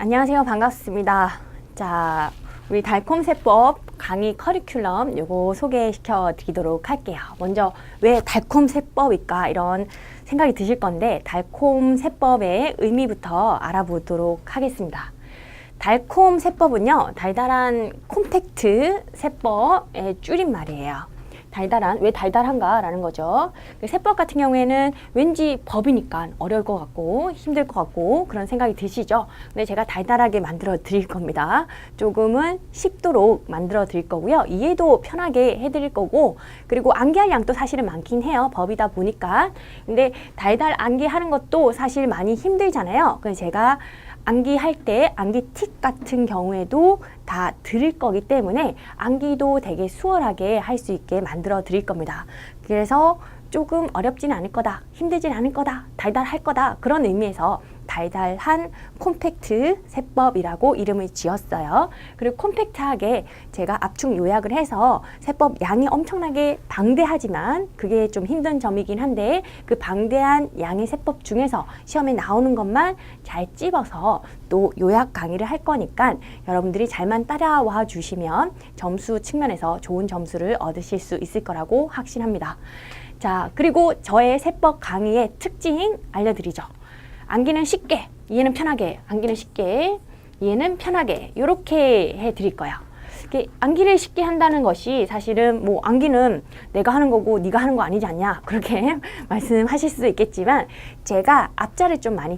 안녕하세요. 반갑습니다. 자, 우리 달콤세법 강의 커리큘럼 요거 소개시켜 드리도록 할게요. 먼저 왜 달콤세법일까 이런 생각이 드실 건데 달콤세법의 의미부터 알아보도록 하겠습니다. 달콤세법은요, 달달한 콤팩트 세법의 줄임말이에요. 달달한, 왜 달달한가 라는 거죠. 세법 같은 경우에는 왠지 법이니까 어려울 것 같고 힘들 것 같고 그런 생각이 드시죠. 근데 제가 달달하게 만들어 드릴 겁니다. 조금은 쉽도록 만들어 드릴 거고요. 이해도 편하게 해드릴 거고, 그리고 암기할 양도 사실은 많긴 해요. 법이다 보니까. 근데 달달 암기하는 것도 사실 많이 힘들잖아요. 그래서 제가 암기할 때 암기 팁 같은 경우에도 다 드릴 거기 때문에 암기도 되게 수월하게 할 수 있게 만들어 드릴 겁니다. 그래서 조금 어렵진 않을 거다, 힘들진 않을 거다, 달달할 거다, 그런 의미에서 달달한 콤팩트 세법이라고 이름을 지었어요. 그리고 콤팩트하게 제가 압축 요약을 해서 세법 양이 엄청나게 방대하지만 그게 좀 힘든 점이긴 한데, 그 방대한 양의 세법 중에서 시험에 나오는 것만 잘 찝어서 또 요약 강의를 할 거니까 여러분들이 잘만 따라와 주시면 점수 측면에서 좋은 점수를 얻으실 수 있을 거라고 확신합니다. 자, 그리고 저의 세법 강의의 특징 알려드리죠. 암기는 쉽게, 이해는 편하게, 암기는 쉽게, 이해는 편하게, 이렇게 해드릴 거예요. 암기를 쉽게 한다는 것이 사실은 뭐 암기는 내가 하는 거고 네가 하는 거 아니지 않냐, 그렇게 말씀하실 수도 있겠지만 제가 앞자를 좀 많이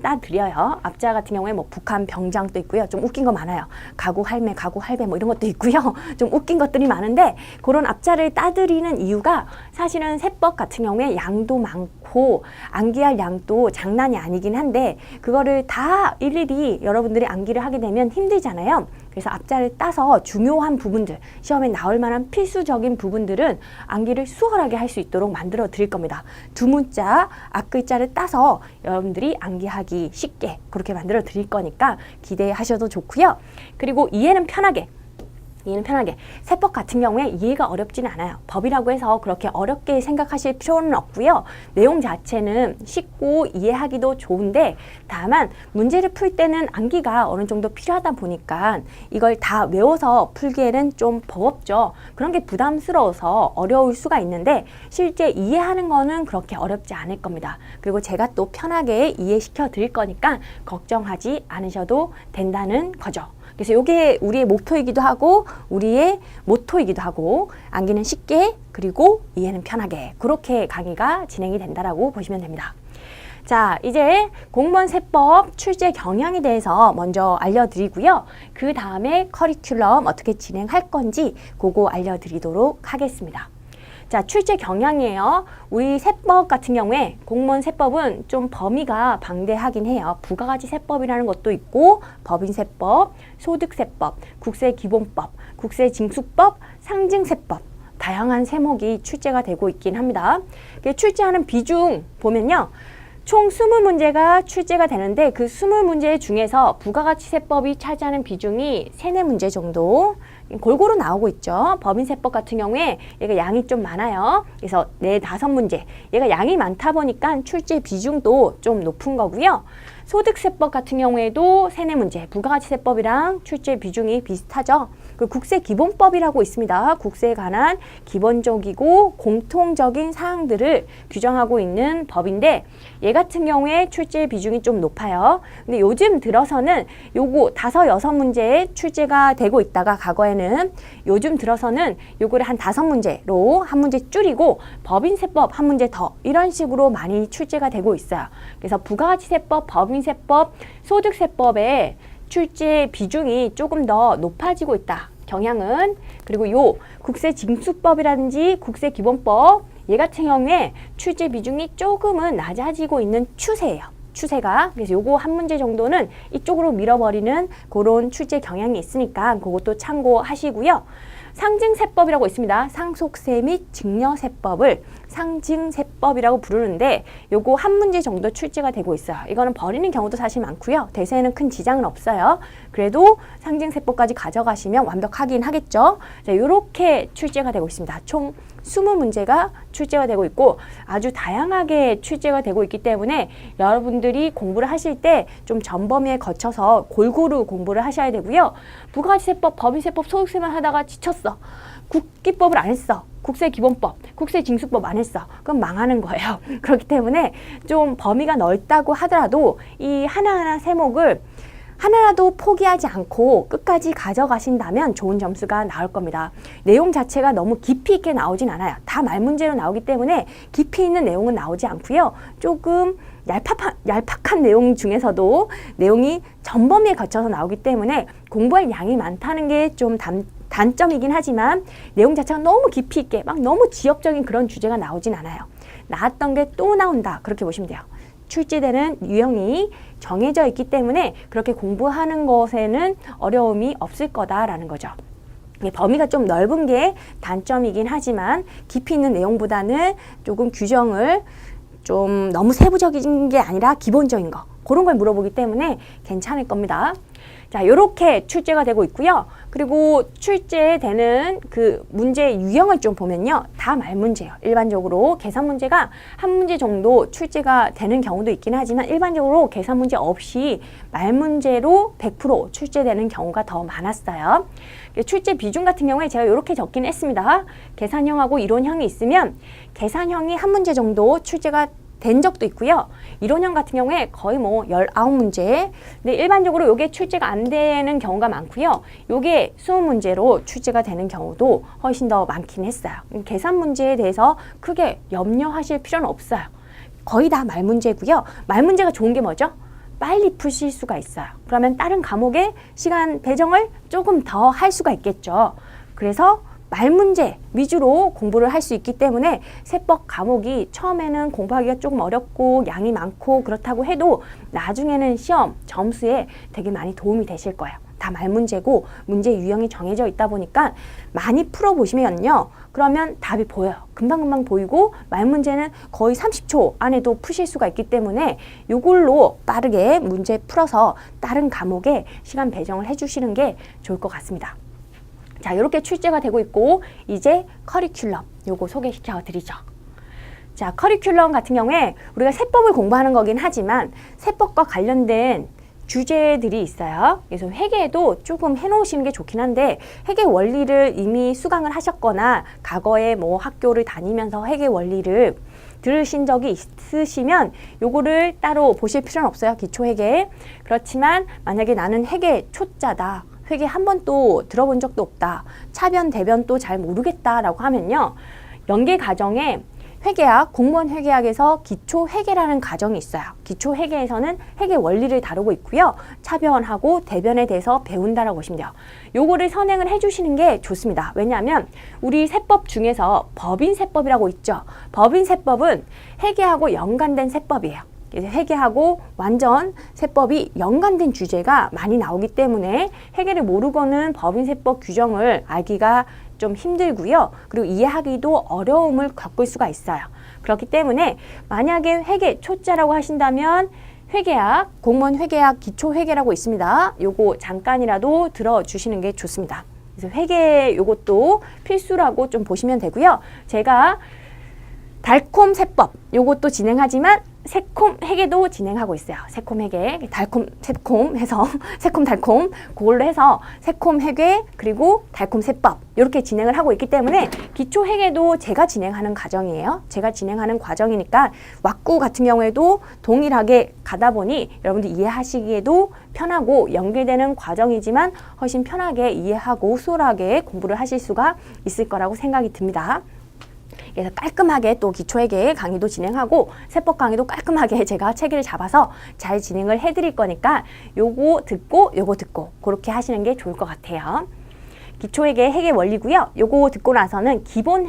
따드려요. 앞자 같은 경우에 뭐 북한 병장도 있고요. 좀 웃긴 거 많아요. 가구 할매, 가구 할배 뭐 이런 것도 있고요. 좀 웃긴 것들이 많은데 그런 앞자를 따드리는 이유가 사실은 세법 같은 경우에 양도 많고 암기할 양도 장난이 아니긴 한데 그거를 다 일일이 여러분들이 암기를 하게 되면 힘들잖아요. 그래서 앞자를 따서 중요한 부분들, 시험에 나올 만한 필수적인 부분들은 암기를 수월하게 할 수 있도록 만들어 드릴 겁니다. 두 문자, 앞글자를 따서 여러분들이 암기하기 쉽게 그렇게 만들어 드릴 거니까 기대하셔도 좋고요. 그리고 이해는 편하게. 이해는 편하게. 세법 같은 경우에 이해가 어렵지는 않아요. 법이라고 해서 그렇게 어렵게 생각하실 필요는 없고요. 내용 자체는 쉽고 이해하기도 좋은데 다만 문제를 풀 때는 암기가 어느 정도 필요하다 보니까 이걸 다 외워서 풀기에는 좀 버겁죠. 그런 게 부담스러워서 어려울 수가 있는데 실제 이해하는 거는 그렇게 어렵지 않을 겁니다. 그리고 제가 또 편하게 이해시켜 드릴 거니까 걱정하지 않으셔도 된다는 거죠. 그래서 이게 우리의 목표이기도 하고 우리의 모토이기도 하고, 암기는 쉽게 그리고 이해는 편하게, 그렇게 강의가 진행이 된다라고 보시면 됩니다. 자, 이제 공무원 세법 출제 경향에 대해서 먼저 알려드리고요. 그 다음에 커리큘럼 어떻게 진행할 건지 그거 알려드리도록 하겠습니다. 자, 출제 경향이에요. 우리 세법 같은 경우에 공무원 세법은 좀 범위가 방대하긴 해요. 부가가치 세법이라는 것도 있고 법인세법, 소득세법, 국세기본법, 국세징수법, 상징세법, 다양한 세목이 출제가 되고 있긴 합니다. 출제하는 비중 보면요. 총 20문제가 출제가 되는데 그 20문제 중에서 부가가치세법이 차지하는 비중이 3, 4문제 정도 골고루 나오고 있죠. 법인세법 같은 경우에 얘가 양이 좀 많아요. 그래서 4, 5문제. 얘가 양이 많다 보니까 출제 비중도 좀 높은 거고요. 소득세법 같은 경우에도 3, 4문제. 부가가치세법이랑 출제 비중이 비슷하죠. 그 국세기본법이라고 있습니다. 국세에 관한 기본적이고 공통적인 사항들을 규정하고 있는 법인데 얘 같은 경우에 출제 비중이 좀 높아요. 근데 요즘 들어서는 요거 5, 6문제에 출제가 되고 있다가 과거에는 요즘 들어서는 요거를 한 5문제로 한 문제 줄이고 법인세법 한 문제 더 이런 식으로 많이 출제가 되고 있어요. 그래서 부가가치세법, 법인세법, 소득세법에 출제 비중이 조금 더 높아지고 있다. 경향은. 그리고 요 국세징수법이라든지 국세기본법 얘 같은 경우에 출제 비중이 조금은 낮아지고 있는 추세예요. 추세가. 그래서 요거 한 문제 정도는 이쪽으로 밀어버리는 그런 출제 경향이 있으니까 그것도 참고하시고요. 상징세법이라고 있습니다. 상속세 및 증여세법을 상징세법이라고 부르는데 요거 한 문제 정도 출제가 되고 있어요. 이거는 버리는 경우도 사실 많고요. 대세에는 큰 지장은 없어요. 그래도 상징세법까지 가져가시면 완벽하긴 하겠죠. 자, 요렇게 출제가 되고 있습니다. 총 20문제가 출제가 되고 있고 아주 다양하게 출제가 되고 있기 때문에 여러분들이 공부를 하실 때 좀 전범위에 거쳐서 골고루 공부를 하셔야 되고요. 부가가치세법, 법인세법, 소득세만 하다가 지쳤어. 국기법을 안 했어. 국세기본법, 국세징수법 안 했어. 그럼 망하는 거예요. 그렇기 때문에 좀 범위가 넓다고 하더라도 이 하나하나 세목을 하나라도 포기하지 않고 끝까지 가져가신다면 좋은 점수가 나올 겁니다. 내용 자체가 너무 깊이 있게 나오진 않아요. 다 말문제로 나오기 때문에 깊이 있는 내용은 나오지 않고요. 조금 얄팍한 내용 중에서도 내용이 전범위에 거쳐서 나오기 때문에 공부할 양이 많다는 게 좀 단점이긴 하지만 내용 자체가 너무 깊이 있게 막 너무 지역적인 그런 주제가 나오진 않아요. 나왔던 게 또 나온다. 그렇게 보시면 돼요. 출제되는 유형이 정해져 있기 때문에 그렇게 공부하는 것에는 어려움이 없을 거다라는 거죠. 범위가 좀 넓은 게 단점이긴 하지만 깊이 있는 내용보다는 조금 규정을 좀 너무 세부적인 게 아니라 기본적인 거 그런 걸 물어보기 때문에 괜찮을 겁니다. 자, 요렇게 출제가 되고 있고요. 그리고 출제되는 그 문제 유형을 좀 보면요. 다 말문제예요. 일반적으로 계산 문제가 한 문제 정도 출제가 되는 경우도 있긴 하지만 일반적으로 계산 문제 없이 말문제로 100% 출제되는 경우가 더 많았어요. 출제 비중 같은 경우에 제가 이렇게 적긴 했습니다. 계산형하고 이론형이 있으면 계산형이 한 문제 정도 출제가 된 적도 있고요. 이론형 같은 경우에 거의 뭐 19문제. 근데 일반적으로 이게 출제가 안 되는 경우가 많고요. 이게 20문제로 출제가 되는 경우도 훨씬 더 많긴 했어요. 계산 문제에 대해서 크게 염려하실 필요는 없어요. 거의 다 말문제고요. 말문제가 좋은 게 뭐죠? 빨리 푸실 수가 있어요. 그러면 다른 과목에 시간 배정을 조금 더 할 수가 있겠죠. 그래서 말문제 위주로 공부를 할 수 있기 때문에 세법 과목이 처음에는 공부하기가 조금 어렵고 양이 많고 그렇다고 해도 나중에는 시험 점수에 되게 많이 도움이 되실 거예요. 다 말문제고 문제 유형이 정해져 있다 보니까 많이 풀어보시면요. 그러면 답이 보여요. 금방금방 보이고 말문제는 거의 30초 안에도 푸실 수가 있기 때문에 이걸로 빠르게 문제 풀어서 다른 과목에 시간 배정을 해주시는 게 좋을 것 같습니다. 자, 이렇게 출제가 되고 있고 이제 커리큘럼 요거 소개시켜 드리죠. 자, 커리큘럼 같은 경우에 우리가 세법을 공부하는 거긴 하지만 세법과 관련된 주제들이 있어요. 그래서 회계에도 조금 해놓으시는 게 좋긴 한데 회계 원리를 이미 수강을 하셨거나 과거에 뭐 학교를 다니면서 회계 원리를 들으신 적이 있으시면 요거를 따로 보실 필요는 없어요. 기초회계. 그렇지만 만약에 나는 회계 초짜다. 회계 한 번도 들어본 적도 없다. 차변, 대변도 잘 모르겠다라고 하면요. 연계 과정에 회계학, 공무원 회계학에서 기초회계라는 과정이 있어요. 기초회계에서는 회계 원리를 다루고 있고요. 차변하고 대변에 대해서 배운다라고 보시면 돼요. 요거를 선행을 해주시는 게 좋습니다. 왜냐하면 우리 세법 중에서 법인세법이라고 있죠. 법인세법은 회계하고 연관된 세법이에요. 회계하고 완전 세법이 연관된 주제가 많이 나오기 때문에 회계를 모르고는 법인세법 규정을 알기가 좀 힘들고요. 그리고 이해하기도 어려움을 겪을 수가 있어요. 그렇기 때문에 만약에 회계 초짜라고 하신다면 회계학, 공무원 회계학 기초회계라고 있습니다. 요거 잠깐이라도 들어주시는 게 좋습니다. 그래서 회계 요것도 필수라고 좀 보시면 되고요. 제가 달콤 세법 요것도 진행하지만 새콤 회계도 진행하고 있어요. 새콤 회계, 달콤 새콤 해서 새콤 달콤 그걸로 해서 새콤 회계 그리고 달콤 세법 이렇게 진행을 하고 있기 때문에 기초 회계도 제가 진행하는 과정이에요. 제가 진행하는 과정이니까 왁구 같은 경우에도 동일하게 가다 보니 여러분들 이해하시기에도 편하고 연계되는 과정이지만 훨씬 편하게 이해하고 수월하게 공부를 하실 수가 있을 거라고 생각이 듭니다. 그래서 깔끔하게 또 기초회계 강의도 진행하고 세법 강의도 깔끔하게 제가 체계를 잡아서 잘 진행을 해드릴 거니까 요거 듣고 그렇게 하시는 게 좋을 것 같아요. 기초회계 회계 원리고요. 요거 듣고 나서는 기본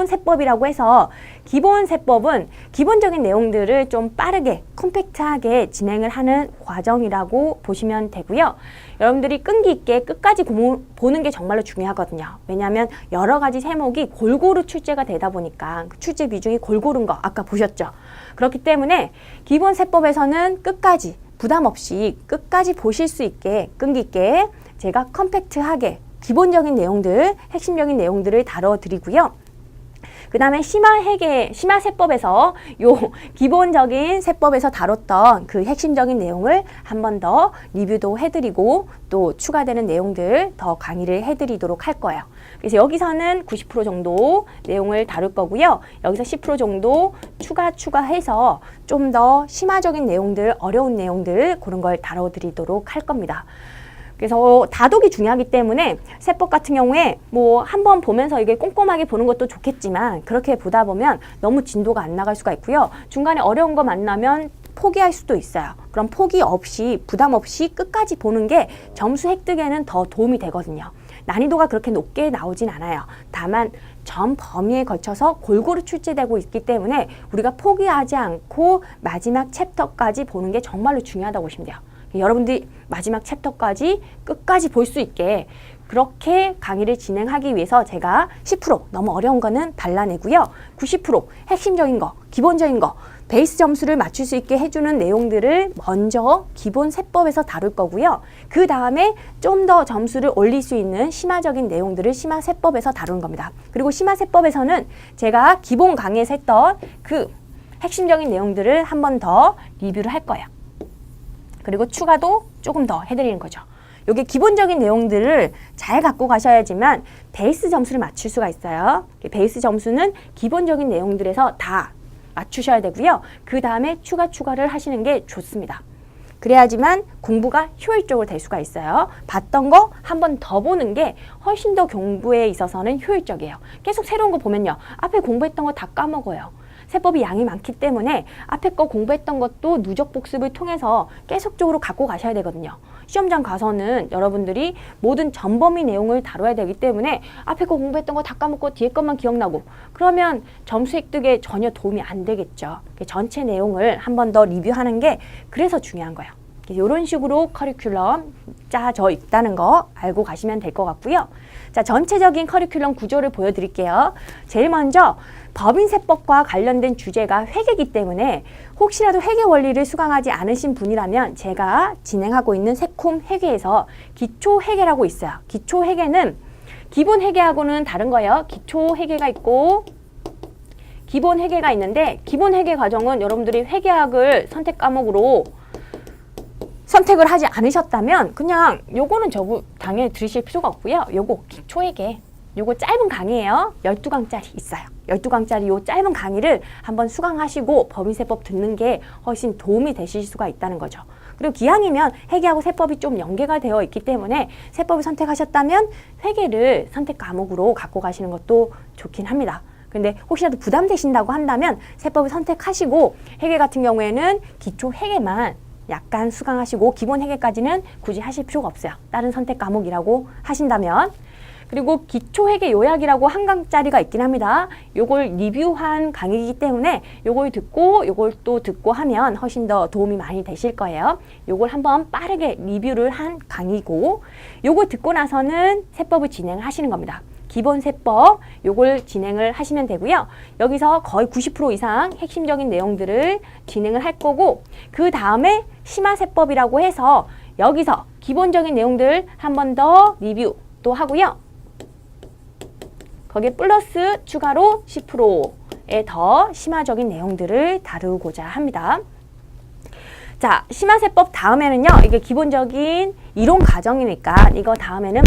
세법이라고 해서 기본 세법은 기본적인 내용들을 좀 빠르게 컴팩트하게 진행을 하는 과정이라고 보시면 되고요. 여러분들이 끈기 있게 끝까지 보는 게 정말로 중요하거든요. 왜냐하면 여러 가지 세목이 골고루 출제가 되다 보니까 출제 비중이 골고루인 거 아까 보셨죠? 그렇기 때문에 기본 세법에서는 끝까지 부담 없이 끝까지 보실 수 있게 끈기 있게 제가 컴팩트하게 기본적인 내용들, 핵심적인 내용들을 다뤄드리고요. 그 다음에 심화세법에서 요 기본적인 세법에서 다뤘던 그 핵심적인 내용을 한 번 더 리뷰도 해드리고 또 추가되는 내용들 더 강의를 해드리도록 할 거예요. 그래서 여기서는 90% 정도 내용을 다룰 거고요. 여기서 10% 정도 추가해서 좀 더 심화적인 내용들, 어려운 내용들 그런 걸 다뤄드리도록 할 겁니다. 그래서 다독이 중요하기 때문에 세법 같은 경우에 뭐 한번 보면서 이게 꼼꼼하게 보는 것도 좋겠지만 그렇게 보다 보면 너무 진도가 안 나갈 수가 있고요. 중간에 어려운 거 만나면 포기할 수도 있어요. 그럼 포기 없이 부담 없이 끝까지 보는 게 점수 획득에는 더 도움이 되거든요. 난이도가 그렇게 높게 나오진 않아요. 다만 전 범위에 걸쳐서 골고루 출제되고 있기 때문에 우리가 포기하지 않고 마지막 챕터까지 보는 게 정말로 중요하다고 보시면 돼요. 여러분들이 마지막 챕터까지 끝까지 볼 수 있게 그렇게 강의를 진행하기 위해서 제가 10% 너무 어려운 거는 발라내고요. 90% 핵심적인 거, 기본적인 거, 베이스 점수를 맞출 수 있게 해주는 내용들을 먼저 기본 세법에서 다룰 거고요. 그 다음에 좀 더 점수를 올릴 수 있는 심화적인 내용들을 심화세법에서 다루는 겁니다. 그리고 심화세법에서는 제가 기본 강의에서 했던 그 핵심적인 내용들을 한 번 더 리뷰를 할 거예요. 그리고 추가도 조금 더 해드리는 거죠. 이게 기본적인 내용들을 잘 갖고 가셔야지만 베이스 점수를 맞출 수가 있어요. 베이스 점수는 기본적인 내용들에서 다 맞추셔야 되고요. 그 다음에 추가를 하시는 게 좋습니다. 그래야지만 공부가 효율적으로 될 수가 있어요. 봤던 거 한 번 더 보는 게 훨씬 더 공부에 있어서는 효율적이에요. 계속 새로운 거 보면요. 앞에 공부했던 거 다 까먹어요. 세법이 양이 많기 때문에 앞에 거 공부했던 것도 누적 복습을 통해서 계속적으로 갖고 가셔야 되거든요. 시험장 가서는 여러분들이 모든 전범위 내용을 다뤄야 되기 때문에 앞에 거 공부했던 거 다 까먹고 뒤에 것만 기억나고 그러면 점수 획득에 전혀 도움이 안 되겠죠. 전체 내용을 한 번 더 리뷰하는 게 그래서 중요한 거예요. 이런 식으로 커리큘럼 짜져 있다는 거 알고 가시면 될 것 같고요. 자, 전체적인 커리큘럼 구조를 보여드릴게요. 제일 먼저 법인세법과 관련된 주제가 회계이기 때문에 혹시라도 회계 원리를 수강하지 않으신 분이라면 제가 진행하고 있는 세콤 회계에서 기초회계라고 있어요. 기초회계는 기본 회계하고는 다른 거예요. 기초회계가 있고 기본 회계가 있는데 기본 회계 과정은 여러분들이 회계학을 선택 과목으로 선택을 하지 않으셨다면 그냥 요거는 당연히 들으실 필요가 없고요. 요거 기초회계 요거 짧은 강의예요. 12강짜리 있어요. 12강짜리 요 짧은 강의를 한번 수강하시고 법인세법 듣는 게 훨씬 도움이 되실 수가 있다는 거죠. 그리고 기왕이면 회계하고 세법이 좀 연계가 되어 있기 때문에 세법을 선택하셨다면 회계를 선택 과목으로 갖고 가시는 것도 좋긴 합니다. 근데 혹시라도 부담되신다고 한다면 세법을 선택하시고 회계 같은 경우에는 기초 회계만 약간 수강하시고 기본 회계까지는 굳이 하실 필요가 없어요. 다른 선택 과목이라고 하신다면. 그리고 기초회계 요약이라고 한 강짜리가 있긴 합니다. 요걸 리뷰한 강의이기 때문에 요걸 듣고 요걸 또 듣고 하면 훨씬 더 도움이 많이 되실 거예요. 요걸 한번 빠르게 리뷰를 한 강의고 요걸 듣고 나서는 세법을 진행을 하시는 겁니다. 기본 세법 요걸 진행을 하시면 되고요. 여기서 거의 90% 이상 핵심적인 내용들을 진행을 할 거고 그 다음에 심화세법이라고 해서 여기서 기본적인 내용들 한 번 더 리뷰 또 하고요. 거기에 플러스 추가로 10%의 더 심화적인 내용들을 다루고자 합니다. 자, 심화세법 다음에는요. 이게 기본적인 이론 과정이니까 이거 다음에는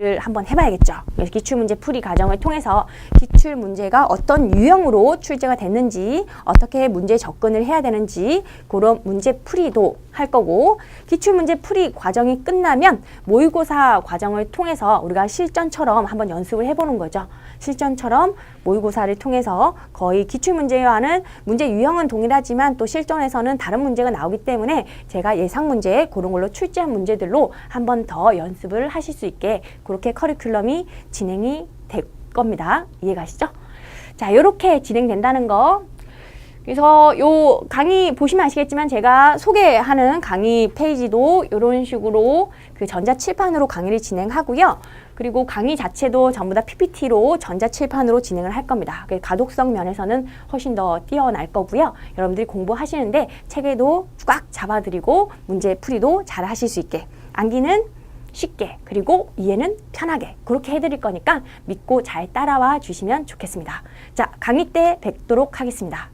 를 한번 해봐야겠죠. 그래서 기출문제 풀이 과정을 통해서 기출문제가 어떤 유형으로 출제가 됐는지 어떻게 문제 접근을 해야 되는지 그런 문제 풀이도 할 거고 기출문제 풀이 과정이 끝나면 모의고사 과정을 통해서 우리가 실전처럼 한번 연습을 해보는 거죠. 실전처럼 모의고사를 통해서 거의 기출문제와는 문제 유형은 동일하지만 또 실전에서는 다른 문제가 나오기 때문에 제가 예상 문제 그런 걸로 출제한 문제들로 한 번 더 연습을 하실 수 있게 그렇게 커리큘럼이 진행이 될 겁니다. 이해가시죠? 자, 이렇게 진행된다는 거. 그래서 요 강의 보시면 아시겠지만 제가 소개하는 강의 페이지도 이런 식으로 그 전자칠판으로 강의를 진행하고요. 그리고 강의 자체도 전부 다 PPT로 전자칠판으로 진행을 할 겁니다. 가독성 면에서는 훨씬 더 뛰어날 거고요. 여러분들이 공부하시는데 체계도 꽉 잡아드리고 문제 풀이도 잘 하실 수 있게, 암기는 쉽게, 그리고 이해는 편하게 그렇게 해드릴 거니까 믿고 잘 따라와 주시면 좋겠습니다. 자, 강의 때 뵙도록 하겠습니다.